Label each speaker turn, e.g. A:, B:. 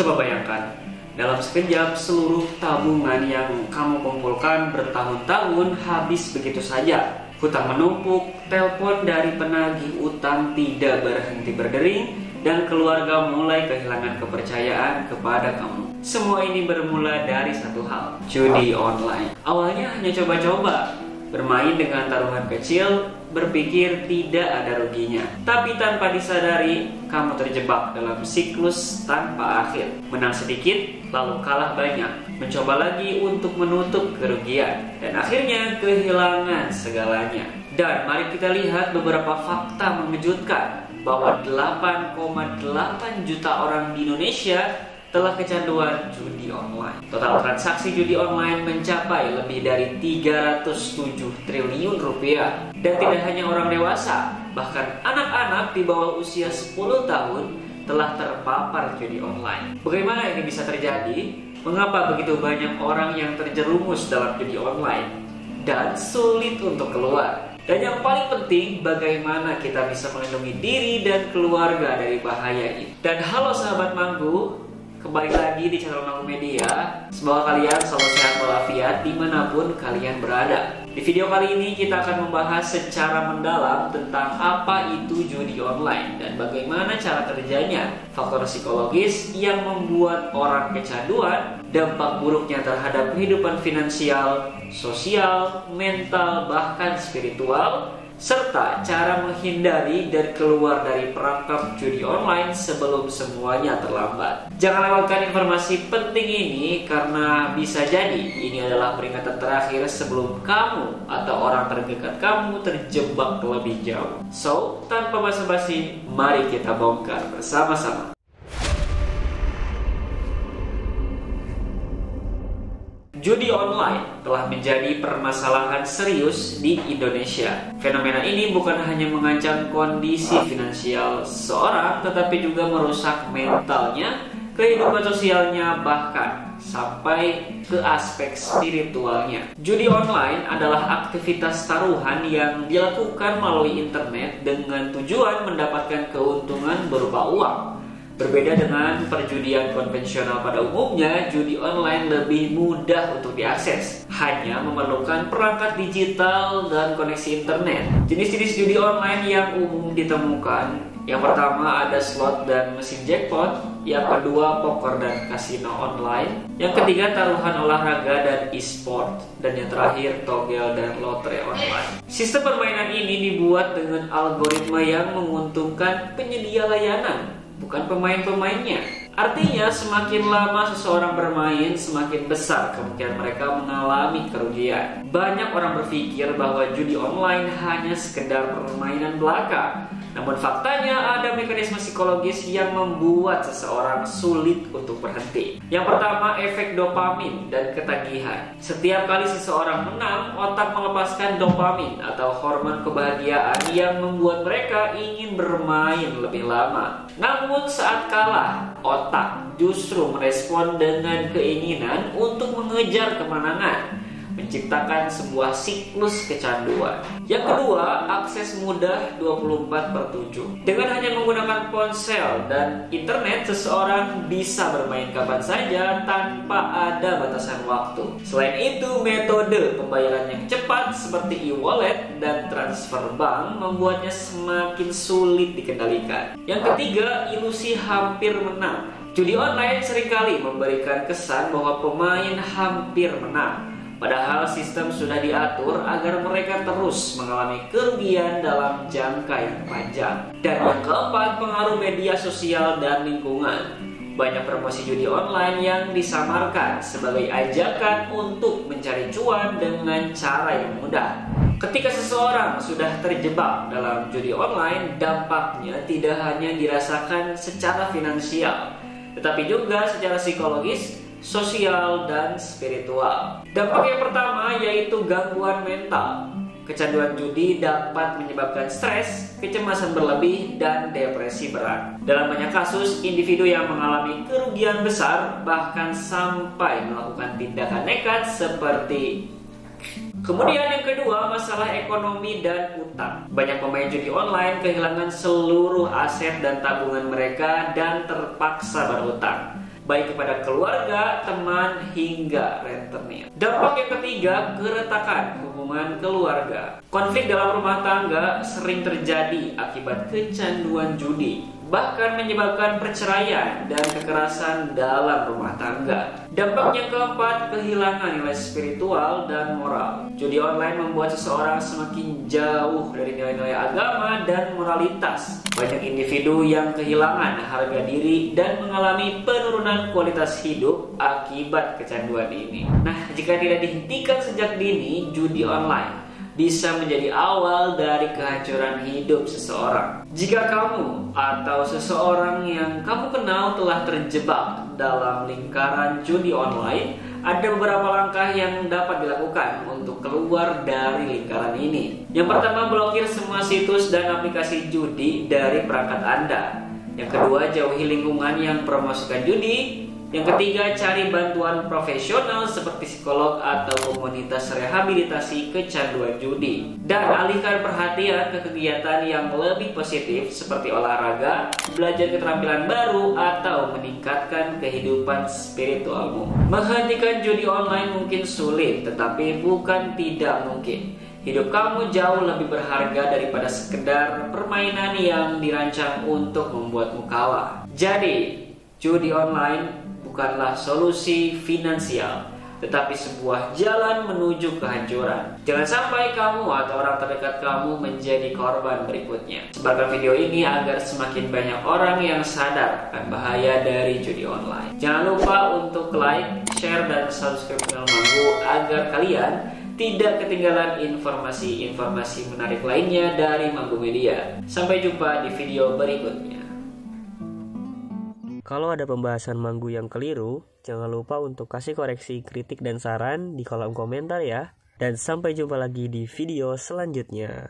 A: Coba bayangkan, dalam sekejap seluruh tabungan yang kamu kumpulkan bertahun-tahun habis begitu saja. Hutang menumpuk, telepon dari penagih utang tidak berhenti berdering, dan keluarga mulai kehilangan kepercayaan kepada kamu. Semua ini bermula dari satu hal, judi online. Awalnya hanya coba-coba, bermain dengan taruhan kecil, berpikir tidak ada ruginya. Tapi tanpa disadari, kamu terjebak dalam siklus tanpa akhir. Menang sedikit, lalu kalah banyak. Mencoba lagi untuk menutup kerugian. Dan akhirnya kehilangan segalanya. Dan mari kita lihat beberapa fakta mengejutkan bahwa 8,8 juta orang di Indonesia telah kecanduan judi online. Total transaksi judi online mencapai lebih dari 307 triliun rupiah. Dan tidak hanya orang dewasa, bahkan anak-anak di bawah usia 10 tahun telah terpapar judi online. Bagaimana ini bisa terjadi? Mengapa begitu banyak orang yang terjerumus dalam judi online dan sulit untuk keluar? Dan yang paling penting, bagaimana kita bisa melindungi diri dan keluarga dari bahaya ini. Dan halo sahabat Manggu, kembali lagi di channel Manggu Media. Semoga kalian selalu sehat walafiat dimanapun kalian berada. Di video kali ini kita akan membahas secara mendalam tentang apa itu judi online dan bagaimana cara kerjanya, faktor psikologis yang membuat orang kecanduan, dampak buruknya terhadap kehidupan finansial, sosial, mental, bahkan spiritual, serta cara menghindari dan keluar dari perangkap judi online sebelum semuanya terlambat. Jangan lewatkan informasi penting ini karena bisa jadi ini adalah peringatan terakhir sebelum kamu atau orang terdekat kamu terjebak lebih jauh. So, tanpa basa-basi, mari kita bongkar bersama-sama. Judi online telah menjadi permasalahan serius di Indonesia. Fenomena ini bukan hanya mengancam kondisi finansial seseorang, tetapi juga merusak mentalnya, kehidupan sosialnya, bahkan sampai ke aspek spiritualnya. Judi online adalah aktivitas taruhan yang dilakukan melalui internet dengan tujuan mendapatkan keuntungan berupa uang. Berbeda dengan perjudian konvensional pada umumnya, judi online lebih mudah untuk diakses. Hanya memerlukan perangkat digital dan koneksi internet. Jenis-jenis judi online yang umum ditemukan, yang pertama ada slot dan mesin jackpot, yang kedua poker dan kasino online, yang ketiga taruhan olahraga dan e-sport, dan yang terakhir togel dan lotre online. Sistem permainan ini dibuat dengan algoritma yang menguntungkan penyedia layanan, bukan pemain-pemainnya. Artinya semakin lama seseorang bermain, semakin besar kemungkinan mereka mengalami kerugian. Banyak orang berpikir bahwa judi online hanya sekedar permainan belaka. Namun faktanya ada mekanisme psikologis yang membuat seseorang sulit untuk berhenti. Yang pertama, efek dopamin dan ketagihan. Setiap kali seseorang menang, otak melepaskan dopamin atau hormon kebahagiaan yang membuat mereka ingin bermain lebih lama. Namun saat kalah, otak justru merespon dengan keinginan untuk mengejar kemenangan, menciptakan sebuah siklus kecanduan. Yang kedua, akses mudah 24/7. Dengan hanya menggunakan ponsel dan internet, seseorang bisa bermain kapan saja tanpa ada batasan waktu. Selain itu, metode pembayaran yang cepat seperti e-wallet dan transfer bank membuatnya semakin sulit dikendalikan. Yang ketiga, ilusi hampir menang. Judi online seringkali memberikan kesan bahwa pemain hampir menang. Padahal sistem sudah diatur agar mereka terus mengalami kerugian dalam jangka yang panjang. Dan yang keempat, pengaruh media sosial dan lingkungan. Banyak promosi judi online yang disamarkan sebagai ajakan untuk mencari cuan dengan cara yang mudah. Ketika seseorang sudah terjebak dalam judi online, dampaknya tidak hanya dirasakan secara finansial, tetapi juga secara psikologis, sosial, dan spiritual. Dampak yang pertama yaitu gangguan mental. Kecanduan judi dapat menyebabkan stres, kecemasan berlebih, dan depresi berat. Dalam banyak kasus, individu yang mengalami kerugian besar bahkan sampai melakukan tindakan nekat seperti. Kemudian yang kedua, masalah ekonomi dan utang. Banyak pemain judi online kehilangan seluruh aset dan tabungan mereka dan terpaksa berhutang. baik kepada keluarga, teman, hingga rentenir. Dampak yang ketiga, keretakan hubungan keluarga. Konflik dalam rumah tangga sering terjadi akibat kecanduan judi, bahkan menyebabkan perceraian dan kekerasan dalam rumah tangga. Dampak yang keempat, kehilangan nilai spiritual dan moral. Judi online membuat seseorang semakin jauh dari nilai-nilai agama dan moralitas. Banyak individu yang kehilangan harga diri dan mengalami penurunan kualitas hidup akibat kecanduan ini. Nah, jika tidak dihentikan sejak dini, judi online bisa menjadi awal dari kehancuran hidup seseorang. Jika kamu atau seseorang yang kamu kenal telah terjebak dalam lingkaran judi online, ada beberapa langkah yang dapat dilakukan untuk keluar dari lingkaran ini. Yang pertama, blokir semua situs dan aplikasi judi dari perangkat Anda. Yang kedua, jauhi lingkungan yang promosikan judi. Yang ketiga, cari bantuan profesional seperti psikolog atau komunitas rehabilitasi kecanduan judi. Dan alihkan perhatian ke kegiatan yang lebih positif seperti olahraga, belajar keterampilan baru, atau meningkatkan kehidupan spiritualmu. Menghentikan judi online mungkin sulit, tetapi bukan tidak mungkin. Hidup kamu jauh lebih berharga daripada sekedar permainan yang dirancang untuk membuatmu kalah. Jadi, judi online bukanlah solusi finansial, tetapi sebuah jalan menuju kehancuran. Jangan sampai kamu atau orang terdekat kamu menjadi korban berikutnya. Sebarkan video ini agar semakin banyak orang yang sadar akan bahaya dari judi online. Jangan lupa untuk like, share, dan subscribe channel Manggu agar kalian tidak ketinggalan informasi-informasi menarik lainnya dari Manggu Media. Sampai jumpa di video berikutnya.
B: Kalau ada pembahasan Manggu yang keliru, jangan lupa untuk kasih koreksi, kritik, dan saran di kolom komentar ya. Dan sampai jumpa lagi di video selanjutnya.